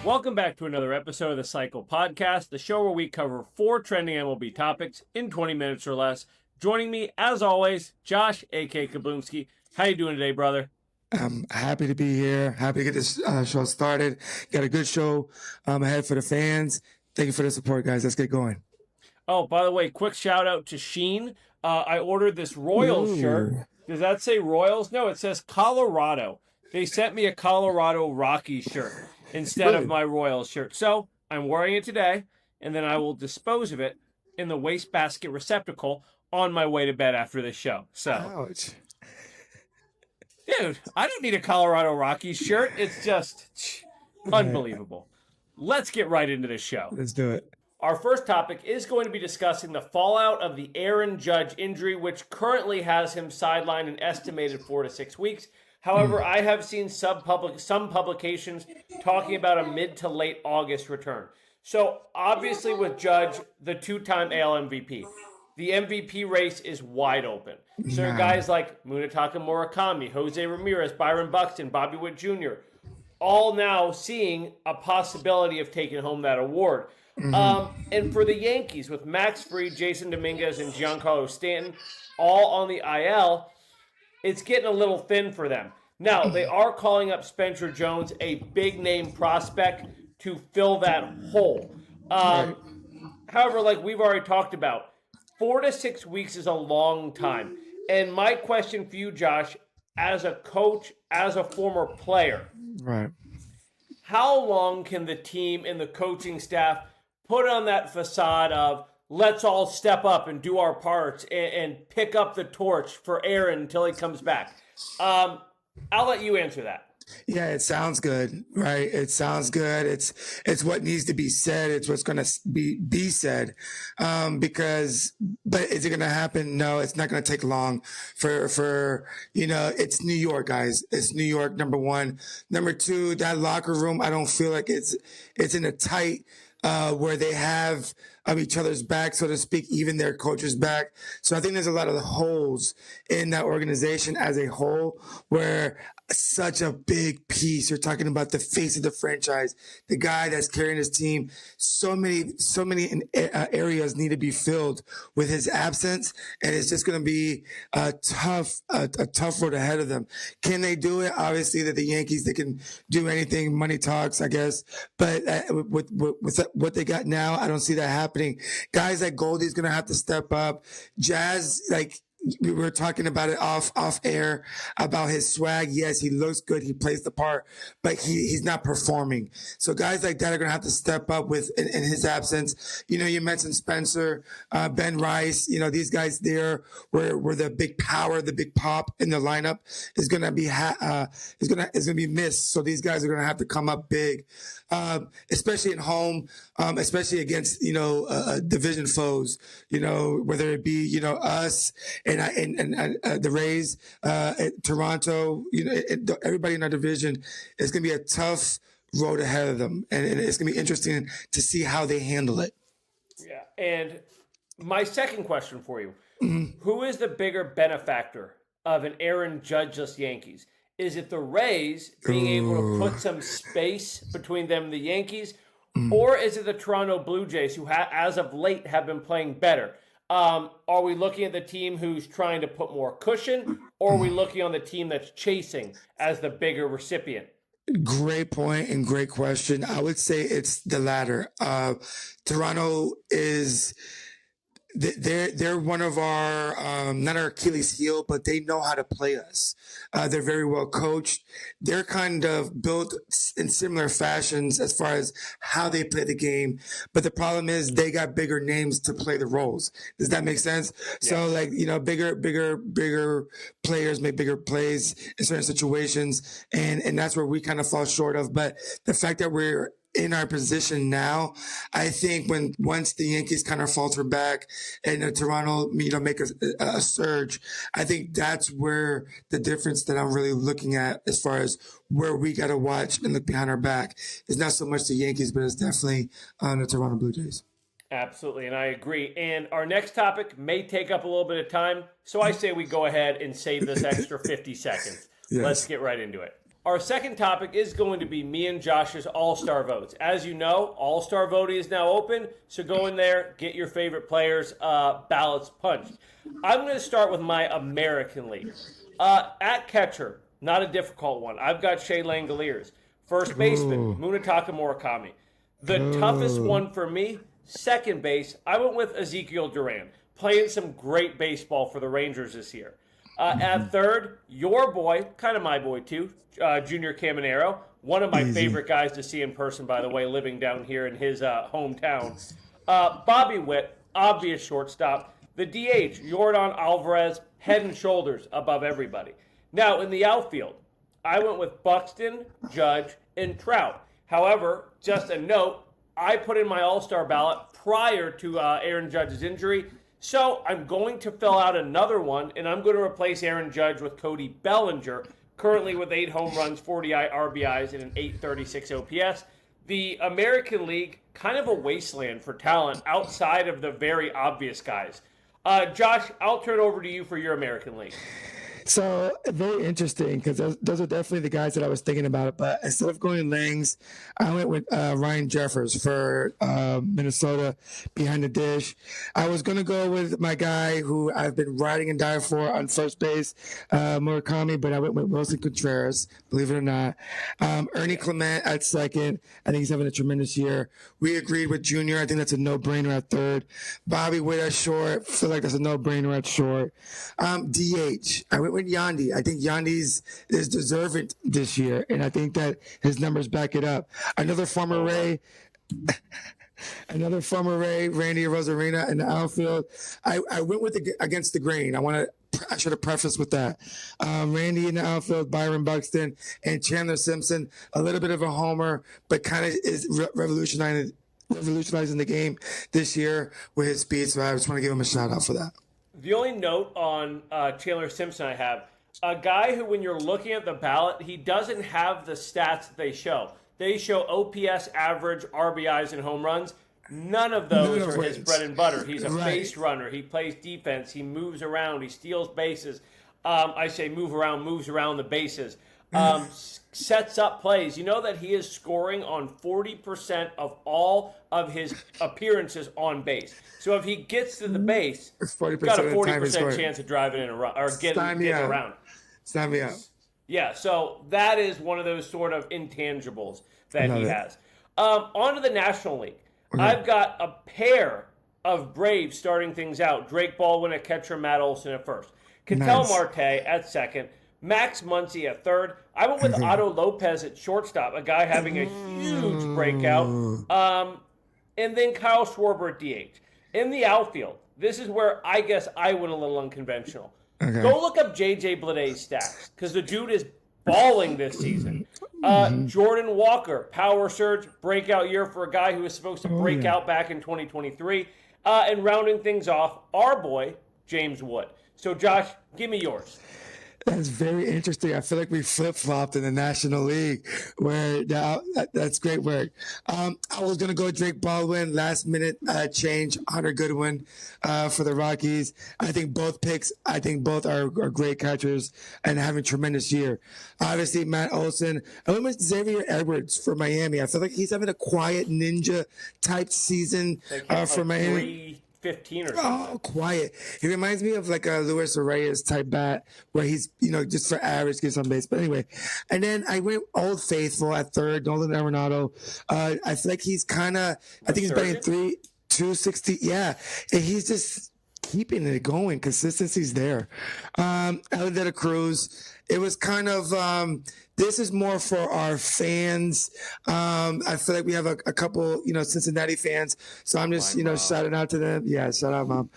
Welcome back to another episode of the Cycle Podcast, the show where we cover 4 trending MLB topics in 20 minutes or less. Joining me, as always, Josh, a.k.a. Kablumski. How you doing today, brother? I'm happy to be here. Happy to get this show started. Got a good show ahead for the fans. Thank you for the support, guys. Let's get going. Oh, by the way, quick shout out to Sheen. I ordered this Royals shirt. Does that say Royals? No, it says Colorado. They sent me a Colorado Rockies shirt instead of my Royals shirt. So I'm wearing it today, and then I will dispose of it in the wastebasket receptacle on my way to bed after this show. So, ouch. Dude, I don't need a Colorado Rockies shirt. It's just unbelievable. Let's get right into the show. Let's do it. Our first topic is going to be discussing the fallout of the Aaron Judge injury, which currently has him sidelined an estimated 4 to 6 weeks. However, I have seen some publications talking about a mid to late August return. So, obviously with Judge, the 2-time AL MVP, the MVP race is wide open. So guys like Munetaka Murakami, Jose Ramirez, Byron Buxton, Bobby Witt Jr., all now seeing a possibility of taking home that award. And for the Yankees, with Max Fried, Jason Dominguez, and Giancarlo Stanton all on the IL, it's getting a little thin for them. Now, they are calling up Spencer Jones, a big-name prospect, to fill that hole. However, like we've already talked about, 4 to 6 weeks is a long time. And my question for you, Josh, as a coach, as a former player, right? How long can the team and the coaching staff put on that facade of let's all step up and do our parts and pick up the torch for Aaron until he comes back? I'll let you answer that. Yeah, it sounds good, right? It sounds good. It's what needs to be said. It's what's going to be said. But is it going to happen? No, it's not going to take long for, it's New York, guys. It's New York, number one. Number two, that locker room, I don't feel like it's in a tight, where they have each other's back, so to speak, even their coach's back. So I think there's a lot of holes in that organization as a whole, where such a big piece. You're talking about the face of the franchise, the guy that's carrying his team. So many areas need to be filled with his absence, and it's just going to be a tough road ahead of them. Can they do it? Obviously, that the Yankees, they can do anything. Money talks, I guess. But with what they got now, I don't see that happening. Guys like Goldie's going to have to step up. Jazz, we were talking about it off air about his swag. Yes, he looks good. He plays the part, but he's not performing. So guys like that are going to have to step up in his absence. You mentioned Spencer, Ben Rice, these guys there where the big power, the big pop in the lineup is going to be, is going to be missed. So these guys are going to have to come up big, especially at home, especially against, division foes, whether it be, us, and the Rays, Toronto, everybody in our division. Is going to be a tough road ahead of them, and it's going to be interesting to see how they handle it. Yeah, and my second question for you: Who is the bigger benefactor of an Aaron Judge-less Yankees? Is it the Rays being able to put some space between them and the Yankees, or is it the Toronto Blue Jays who, as of late, have been playing better? Are we looking at the team who's trying to put more cushion, or are we looking on the team that's chasing as the bigger recipient? Great point and great question. I would say it's the latter. Toronto is they're one of our not our Achilles heel, but they know how to play us. They're very well coached. They're kind of built in similar fashions as far as how they play the game. But the problem is they got bigger names to play the roles. Does that make sense? Yeah. So bigger players make bigger plays in certain situations, and that's where we kind of fall short of. But the fact that we're in our position now, I think once the Yankees kind of falter back and Toronto, make a surge, I think that's where the difference that I'm really looking at as far as where we got to watch and look behind our back is not so much the Yankees, but it's definitely the Toronto Blue Jays. Absolutely, and I agree. And our next topic may take up a little bit of time, so I say we go ahead and save this extra 50 seconds. Yes. Let's get right into it. Our second topic is going to be me and Josh's All-Star votes. As you know, All-Star voting is now open, so go in there, get your favorite players' ballots punched. I'm going to start with my American League. At catcher, not a difficult one. I've got Shea Langoliers. First baseman, Munetaka Murakami. The toughest one for me, second base, I went with Ezekiel Duran, playing some great baseball for the Rangers this year. At third, your boy, kind of my boy too, Junior Caminero, one of my favorite guys to see in person, by the way, living down here in his hometown. Bobby Witt, obvious shortstop. The DH, Yordan Alvarez, head and shoulders above everybody. Now, in the outfield, I went with Buxton, Judge, and Trout. However, just a note, I put in my All-Star ballot prior to Aaron Judge's injury, so I'm going to fill out another one, and I'm going to replace Aaron Judge with Cody Bellinger, currently with 8 home runs, 40 RBIs, and an 836 OPS. The American League, kind of a wasteland for talent outside of the very obvious guys. Josh, I'll turn it over to you for your American League. So very interesting because those are definitely the guys that I was thinking about. But instead of going Langs, I went with Ryan Jeffers for Minnesota behind the dish. I was going to go with my guy who I've been riding and dying for on first base, Murakami, but I went with Wilson Contreras, believe it or not. Ernie Clement at second. I think he's having a tremendous year. We agreed with Junior. I think that's a no-brainer at third. Bobby Witt at short. Feel like that's a no-brainer at short. DH. I went with Yandy. I think Yandy's is deserving this year, and I think that his numbers back it up. Another former Ray, Randy Rosarina in the outfield. I went with against the grain. I should have prefaced with that. Randy in the outfield, Byron Buxton, and Chandler Simpson. A little bit of a homer, but kind of is revolutionizing the game this year with his speed. So I just want to give him a shout out for that. The only note on Chandler Simpson I have, a guy who when you're looking at the ballot, he doesn't have the stats that they show. They show OPS, average, RBIs, and home runs. None of those are his bread and butter. He's a base runner. He plays defense. He moves around. He steals bases. I say moves around the bases. Sets up plays. You know that he is scoring on 40% of all of his appearances on base. So if he gets to the base, he's got a 40% chance of driving in a run or getting around. Sign me out. Yeah, so that is one of those sort of intangibles that he has. On to the National League. Okay. I've got a pair of Braves starting things out. Drake Baldwin at catcher, Matt Olson at first. Ketel Marte at second. Max Muncy at third. I went with Otto Lopez at shortstop, a guy having a huge breakout. And then Kyle Schwarber at DH. In the outfield, this is where I guess I went a little unconventional. Okay. Go look up J.J. Bleday's stats because the dude is balling this season. Jordan Walker, power surge, breakout year for a guy who was supposed to break out back in 2023. And rounding things off, our boy, James Wood. So, Josh, give me yours. That's very interesting. I feel like we flip-flopped in the National League where now that's great work. I was going to go Drake Baldwin, last minute change, Hunter Goodwin for the Rockies. I think both picks, are great catchers and having a tremendous year. Obviously, Matt Olson. I went with Xavier Edwards for Miami. I feel like he's having a quiet ninja type season for Miami. 15 or something. Oh, quiet. He reminds me of like a Luis Reyes type bat where he's, just for average, gets on base. But anyway, and then I went Old Faithful at third, Nolan Arenado. I feel like he's kind of, I think he's batting 260. Yeah. And he's just keeping it going. Consistency's there. Alexander Cruz. It was kind of, this is more for our fans. I feel like we have a couple, Cincinnati fans. So I'm just, shouting out to them. Yeah, shout out, Mom.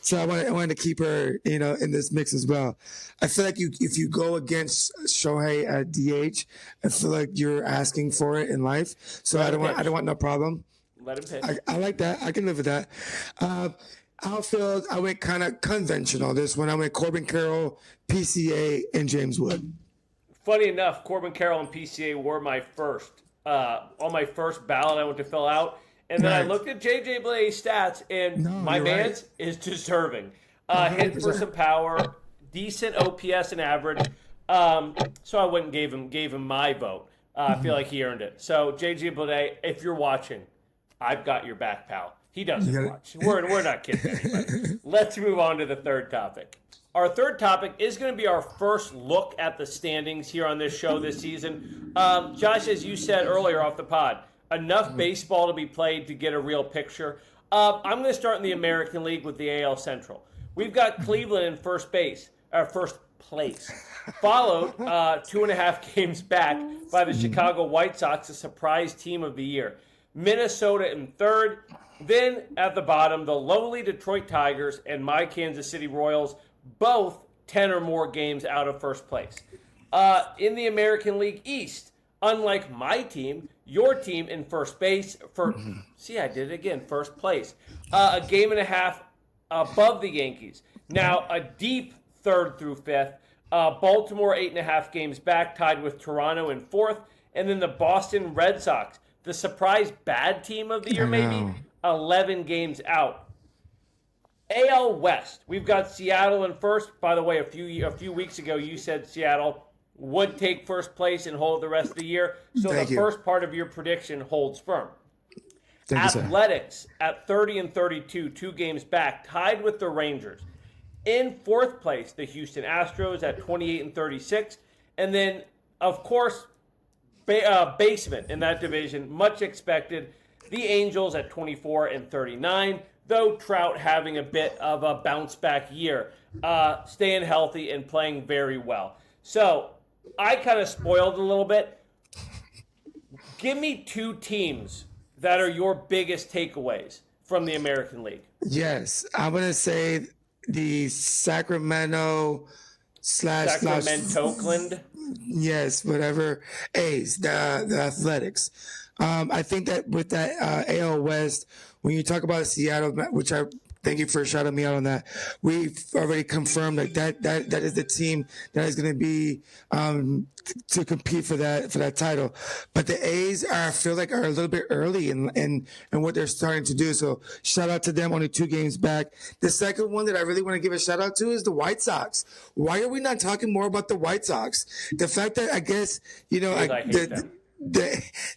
So I wanted to keep her, in this mix as well. I feel like if you go against Shohei at DH, I feel like you're asking for it in life. So I don't want no problem. Let him pitch. I like that. I can live with that. Outfield, I went kind of conventional this one. I went Corbin Carroll, PCA, and James Wood. Funny enough, Corbin Carroll and PCA were my first on my first ballot I went to fill out. And then I looked at J.J. Bleday's stats, and my man's is deserving. Hitting for some power, decent OPS and average. So I went and gave him my vote. I feel like he earned it. So JJ Bleday, if you're watching, I've got your back, pal. He doesn't watch. We're not kidding anybody. Let's move on to the third topic. Our third topic is going to be our first look at the standings here on this show this season. Josh, as you said earlier off the pod, enough baseball to be played to get a real picture. I'm going to start in the American League with the AL Central. We've got Cleveland in first place, followed 2.5 games back by the Chicago White Sox, a surprise team of the year. Minnesota in third. Then at the bottom, the lowly Detroit Tigers and my Kansas City Royals, both 10 or more games out of first place. In the American League East, unlike my team, your team in first base, see, I did it again, first place. A game and a half above the Yankees. Now, a deep third through fifth. Baltimore 8.5 games back, tied with Toronto in fourth. And then the Boston Red Sox, the surprise bad team of the year, maybe, 11 games out. AL West, we've got Seattle in first. By the way, a few weeks ago, you said Seattle would take first place and hold the rest of the year. So first part of your prediction holds firm. Athletics at 30 and 32, 2 games back, tied with the Rangers. In fourth place, the Houston Astros at 28 and 36. And then, of course, basement in that division, much expected, the Angels at 24 and 39. Though Trout having a bit of a bounce back year, staying healthy and playing very well. So I kind of spoiled a little bit. Give me 2 teams that are your biggest takeaways from the American League. Yes, I'm going to say the Sacramento Oakland. Yes, whatever. A's, the Athletics. I think that with that AL West, when you talk about Seattle, which I thank you for shouting me out on that, we've already confirmed that is the team that is going to be to compete for that title. But the A's I feel like are a little bit early in what they're starting to do. So shout out to them, only 2 games back. The second one that I really want to give a shout out to is the White Sox. Why are we not talking more about the White Sox? The fact that I guess the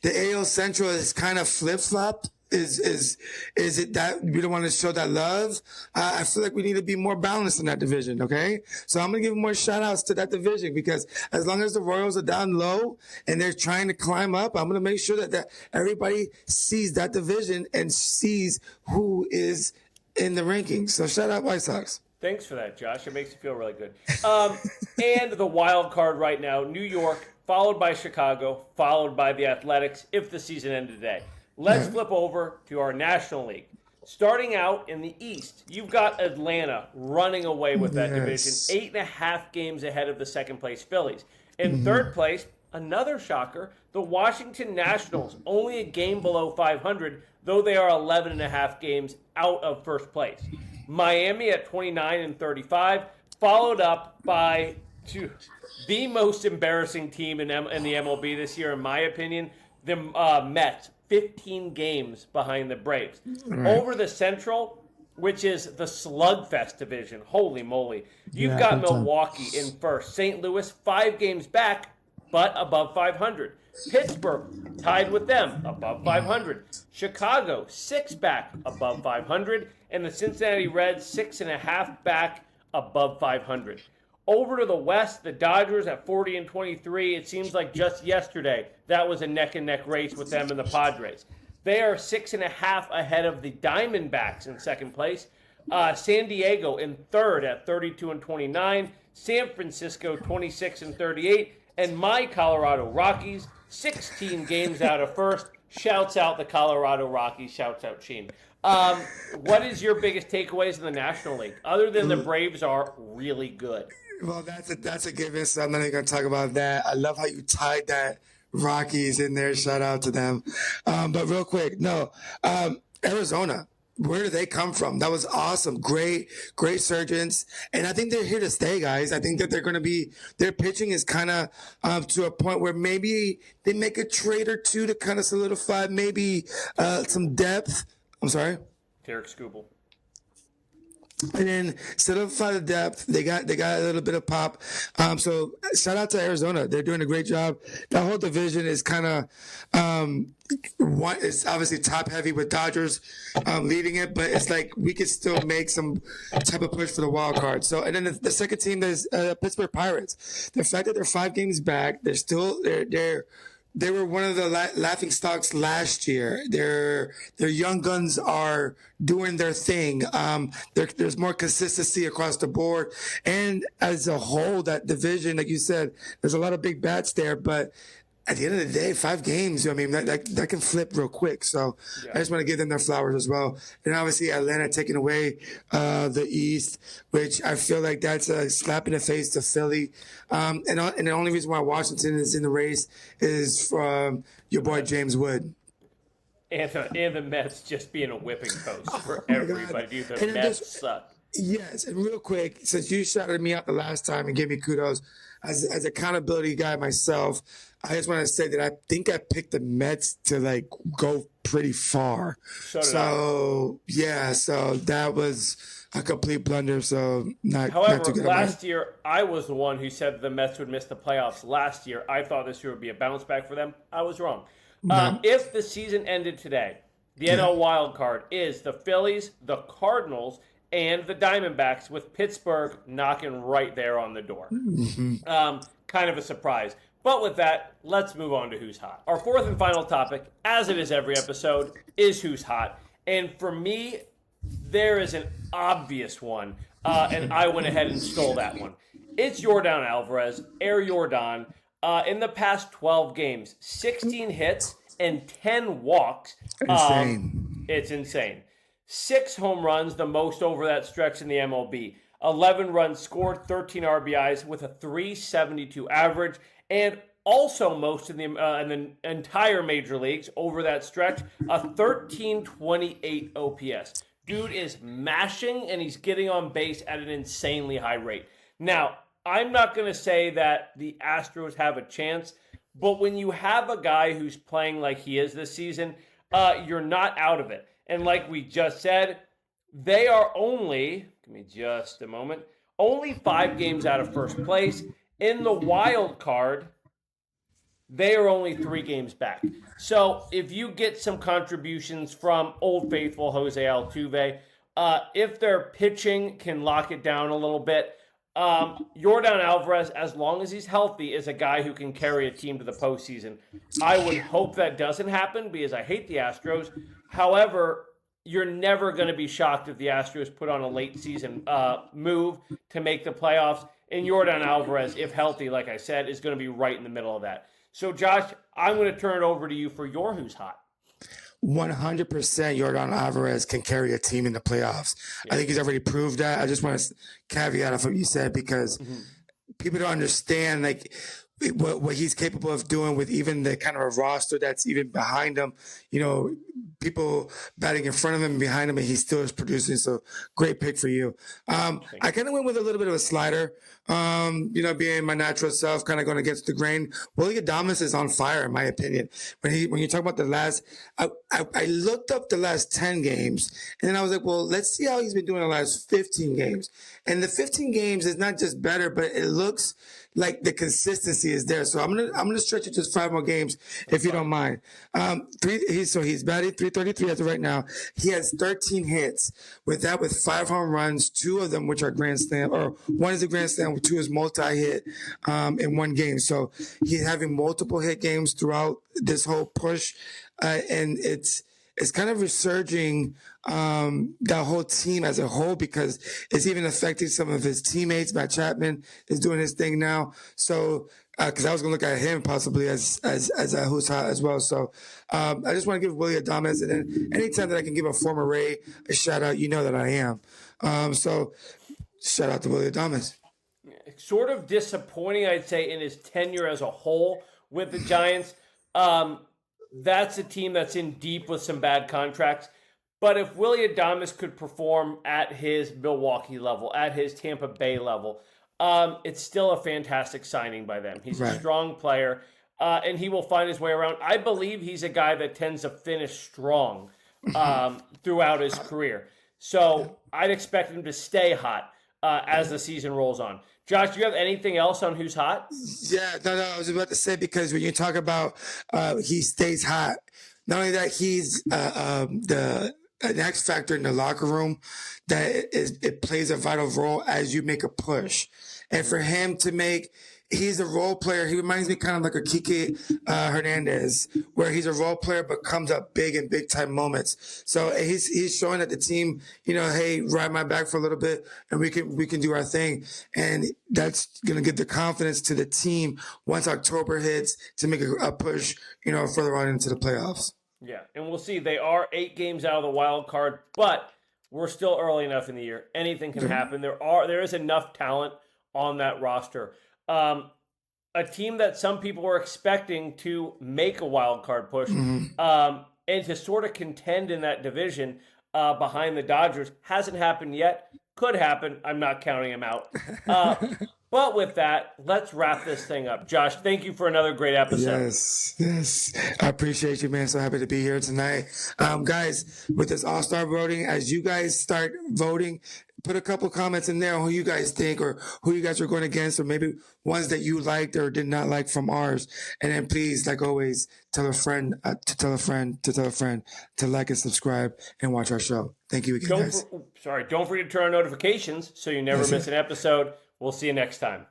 AL Central is kind of flip-flopped. Is it that we don't want to show that love? I feel like we need to be more balanced in that division, okay? So I'm going to give more shout-outs to that division because as long as the Royals are down low and they're trying to climb up, I'm going to make sure that everybody sees that division and sees who is in the rankings. So shout out White Sox. Thanks for that, Josh. It makes me feel really good. And the wild card right now, New York, followed by Chicago, followed by the Athletics if the season ended today. Let's flip over to our National League. Starting out in the East, you've got Atlanta running away with that division, 8.5 games ahead of the second place Phillies. In third place, another shocker, the Washington Nationals, only a game below 500, though they are 11.5 games out of first place. Miami at 29 and 35, followed up by the most embarrassing team in the MLB this year, in my opinion, the Mets. 15 games behind the Braves. Right. Over the Central, which is the slugfest division, holy moly, you've got Milwaukee in first. St. Louis, 5 games back, but above 500. Pittsburgh, tied with them, above 500. Chicago, 6 back, above 500. And the Cincinnati Reds, 6.5 back, above 500. Over to the West, the Dodgers at 40 and 23. It seems like just yesterday that was a neck-and-neck race with them and the Padres. They are 6.5 ahead of the Diamondbacks in second place. San Diego in third at 32 and 29. San Francisco 26 and 38. And my Colorado Rockies 16 games out of first. Shouts out the Colorado Rockies. Shouts out Sheen. What is your biggest takeaways in the National League, other than the Braves are really good? Well, that's a given, so I'm not even going to talk about that. I love how you tied that Rockies in there. Shout out to them. But real quick, Arizona, where do they come from? That was awesome. Great surgeons. And I think they're here to stay, guys. I think that they're going to be, their pitching is kind of to a point where maybe they make a trade or two to kind of solidify maybe some depth. I'm sorry? Derek Skubal. and then solidify the depth. They got a little bit of pop. So shout out to Arizona. They're doing a great job. That whole division is kind of one. It's obviously top heavy with Dodgers leading it, but it's like we could still make some type of push for the wild card. So and then the second team is Pittsburgh Pirates. The fact that they're 5 games back, they were one of the laughing stocks last year. Their young guns are doing their thing. There's more consistency across the board, and as a whole, that division, like you said, there's a lot of big bats there. But at the end of the day, 5 games, I mean, that can flip real quick. So I just want to give them their flowers as well. And obviously, Atlanta taking away the East, which I feel like that's a slap in the face to Philly. And the only reason why Washington is in the race is from your boy James Wood. And the Mets just being a whipping post for my everybody. God. The And Mets suck. Yes, and real quick, since you shouted me out the last time and gave me kudos, as accountability guy myself, I just want to say that I think I picked the Mets to like go pretty far. So that was a complete blunder. So not too good. Last year I was the one who said the Mets would miss the playoffs. Last year I thought this year would be a bounce back for them. I was wrong. If the season ended today, the NL wild card is the Phillies, the Cardinals, and the Diamondbacks, with Pittsburgh knocking right there on the door. Kind of a surprise. But with that, let's move on to Who's Hot. Our fourth and final topic, as it is every episode, is Who's Hot. And for me, there is an obvious one, and I went ahead and stole that one. It's Yordan Alvarez, Air Yordan. In the past 12 games, 16 hits and 10 walks. Insane. It's insane. 6 home runs, the most over that stretch in the MLB. 11 runs scored, 13 RBIs with a 372 average, and also most in the entire major leagues over that stretch, a 1328 OPS. Dude is mashing, and he's getting on base at an insanely high rate. Now, I'm not going to say that the Astros have a chance, but when you have a guy who's playing like he is this season, you're not out of it. And like we just said, they are only, give me just a moment, only 5 games out of first place. In the wild card, they are only 3 games back. So if you get some contributions from Old Faithful Jose Altuve, if their pitching can lock it down a little bit, Yordan Alvarez, as long as he's healthy, is a guy who can carry a team to the postseason. I would hope that doesn't happen because I hate the Astros. However, you're never going to be shocked if the Astros put on a late season move to make the playoffs. And Yordan Alvarez, if healthy, like I said, is going to be right in the middle of that. So, Josh, I'm going to turn it over to you for your Who's Hot. 100% Yordan Alvarez can carry a team in the playoffs. Yeah. I think he's already proved that. I just want to caveat off what you said because people don't understand like what he's capable of doing with even the kind of a roster that's even behind him. You know, people batting in front of him and behind him, and he still is producing. So great pick for you. I kind of went with a little bit of a slider. Being my natural self, kind of going against the grain. Willie Adames is on fire, in my opinion. When you talk about the last, I looked up the last 10 games, and then I was like, well, let's see how he's been doing the last 15 games. And the 15 games is not just better, but it looks like the consistency is there. So I'm gonna stretch it just 5 more games if you don't mind. He's batting 333 as of right now. He has 13 hits. With 5 home runs, 2 of them which are grand slam, or 1 is a grand slam, 2 is multi-hit in 1 game. So he's having multiple hit games throughout this whole push, and it's kind of resurging that whole team as a whole because it's even affecting some of his teammates. Matt Chapman is doing his thing now. So, because I was going to look at him possibly as a Who's Hot as well. So, I just want to give Willie Adames, and then anytime that I can give a former Ray a shout out, you know that I am. So, shout out to Willie Adames. Sort of disappointing, I'd say, in his tenure as a whole with the Giants. That's a team that's in deep with some bad contracts. But if Willie Adames could perform at his Milwaukee level, at his Tampa Bay level, it's still a fantastic signing by them. He's a strong player, and he will find his way around. I believe he's a guy that tends to finish strong throughout his career. So I'd expect them to stay hot as the season rolls on. Josh, do you have anything else on who's hot? Yeah, no, I was about to say, because when you talk about he stays hot, not only that, he's the an X factor in the locker room, that it plays a vital role as you make a push. And for him to make, he's a role player. He reminds me kind of like a Kike Hernandez, where he's a role player but comes up big in big time moments. So he's showing that the team, hey, ride my back for a little bit, and we can do our thing. And that's gonna give the confidence to the team once October hits to make a push, further on into the playoffs. Yeah, and we'll see. They are 8 games out of the wild card, but we're still early enough in the year. Anything can happen. There is enough talent on that roster. A team that some people were expecting to make a wild card push and to sort of contend in that division behind the Dodgers hasn't happened yet. Could happen. I'm not counting them out. But with that, let's wrap this thing up. Josh, thank you for another great episode. Yes. I appreciate you, man. So happy to be here tonight. Guys, with this All-Star voting, as you guys start voting, put a couple comments in there on who you guys think, or who you guys are going against, or maybe ones that you liked or did not like from ours. And then please, like always, tell a friend to tell a friend to tell a friend to like and subscribe and watch our show. Thank you again, guys. Don't forget to turn on notifications so you never miss an episode. We'll see you next time.